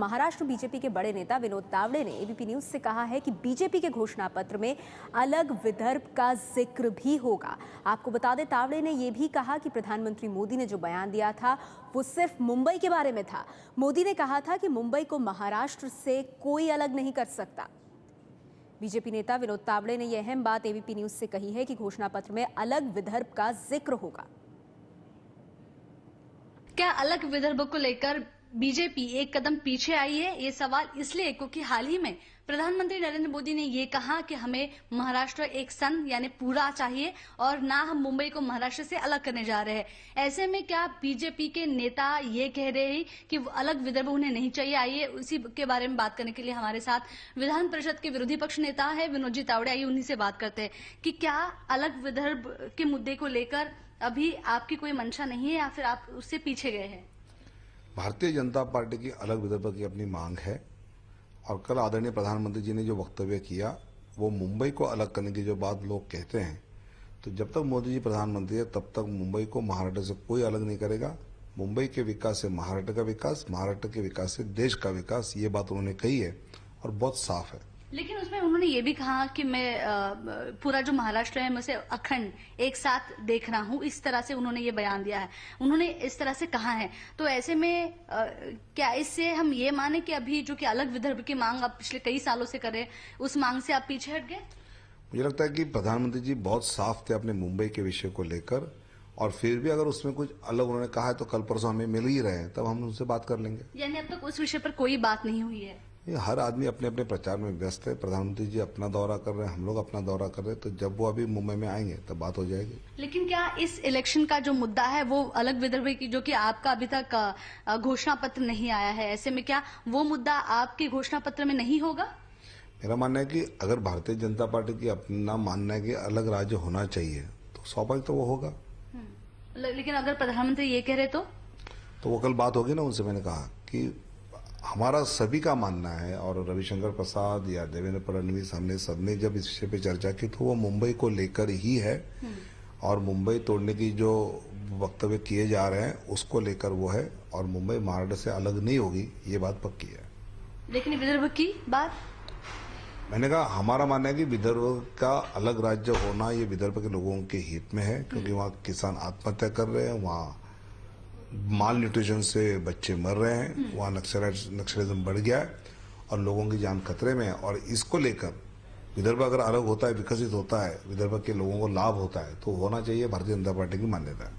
Maharashtra BJP के बड़े नेता विनोद तावड़े ने एबीपी न्यूज से कहा है कि बीजेपी के घोषणा पत्र में अलग विदर्भ का जिक्र भी होगा। आपको बता दें, तावड़े ने यह भी कहा कि प्रधानमंत्री मोदी ने जो बयान दिया था वो सिर्फ मुंबई के बारे में था। मोदी ने कहा था कि मुंबई को महाराष्ट्र से कोई अलग नहीं कर सकता। बीजेपी नेता विनोद तावड़े ने यह अहम बात एबीपी न्यूज से कही है कि घोषणा पत्र में अलग विदर्भ का जिक्र होगा। क्या अलग विदर्भ को लेकर बीजेपी एक कदम पीछे आई है? ये सवाल इसलिए क्योंकि हाल ही में प्रधानमंत्री नरेंद्र मोदी ने ये कहा कि हमें महाराष्ट्र एक संघ यानी पूरा चाहिए और ना हम मुंबई को महाराष्ट्र से अलग करने जा रहे हैं। ऐसे में क्या बीजेपी के नेता ये कह रहे हैं कि अलग विदर्भ उन्हें नहीं चाहिए? आइए उसी के बारे में बात करने के लिए हमारे साथ विधान परिषद के विरोधी पक्ष नेता है विनोद जी तावड़े। आइए उन्हीं से बात करते हैं कि क्या अलग विदर्भ के मुद्दे को लेकर अभी आपकी कोई मंशा नहीं है या फिर आप उससे पीछे गए हैं? भारतीय जनता पार्टी की अलग विदर्भ की अपनी मांग है और कल आदरणीय प्रधानमंत्री जी ने जो वक्तव्य किया वो मुंबई को अलग करने की जो बात लोग कहते हैं, तो जब तक मोदी जी प्रधानमंत्री है तब तक मुंबई को महाराष्ट्र से कोई अलग नहीं करेगा। मुंबई के विकास से महाराष्ट्र का विकास, महाराष्ट्र के विकास से देश का विकास, ये बात उन्होंने कही है और बहुत साफ है। लेकिन उसमें उन्होंने ये भी कहा कि मैं पूरा जो महाराष्ट्र है मैं उसे अखंड एक साथ देख रहा हूं, इस तरह से उन्होंने ये बयान दिया है। उन्होंने इस तरह से कहा है, तो ऐसे में क्या इससे हम ये माने कि अभी जो कि अलग विदर्भ की मांग आप पिछले कई सालों से कर रहे हैं, उस मांग से आप पीछे हट गए? मुझे लगता है कि प्रधानमंत्री जी बहुत साफ थे अपने मुंबई के विषय को लेकर, और फिर भी अगर उसमें कुछ अलग उन्होंने कहा है तो कल परसों हमें मिल ही रहे हैं, तब हम उनसे बात कर लेंगे। यानी अब तक उस विषय पर कोई बात नहीं हुई है? हर आदमी अपने अपने प्रचार में व्यस्त है। प्रधानमंत्री जी अपना दौरा कर रहे हैं, हम लोग अपना दौरा कर रहे हैं, तो जब वो अभी मुंबई में आएंगे तब बात हो जाएगी। लेकिन क्या इस इलेक्शन का जो मुद्दा है वो अलग विदर्भ की, जो कि आपका अभी तक घोषणा पत्र नहीं आया है, ऐसे में क्या वो मुद्दा आपके घोषणा पत्र में नहीं होगा? मेरा मानना है कि अगर भारतीय जनता पार्टी की अपना मानना है कि अलग राज्य होना चाहिए तो स्वाभाविक तो वो होगा। लेकिन अगर प्रधानमंत्री ये कह रहे तो वो कल बात होगी ना उनसे। मैंने कहा कि हमारा सभी का मानना है, और रविशंकर प्रसाद या देवेंद्र फडणवीस, हमने सबने जब इस विषय पे चर्चा की तो वो मुंबई को लेकर ही है, और मुंबई तोड़ने की जो वक्तव्य किए जा रहे हैं उसको लेकर वो है, और मुंबई महाराष्ट्र से अलग नहीं होगी, ये बात पक्की है। लेकिन विदर्भ की बात, मैंने कहा हमारा मानना है कि विदर्भ का अलग राज्य होना ये विदर्भ के लोगों के हित में है, क्योंकि वहाँ किसान आत्महत्या कर रहे हैं, वहाँ माल न्यूट्रिशन से बच्चे मर रहे हैं, वहाँ नक्सलिज्म बढ़ गया है और लोगों की जान खतरे में है। और इसको लेकर विदर्भ अगर अलग होता है, विकसित होता है, विदर्भ के लोगों को लाभ होता है, तो होना चाहिए। भारतीय जनता पार्टी की मान्यता है।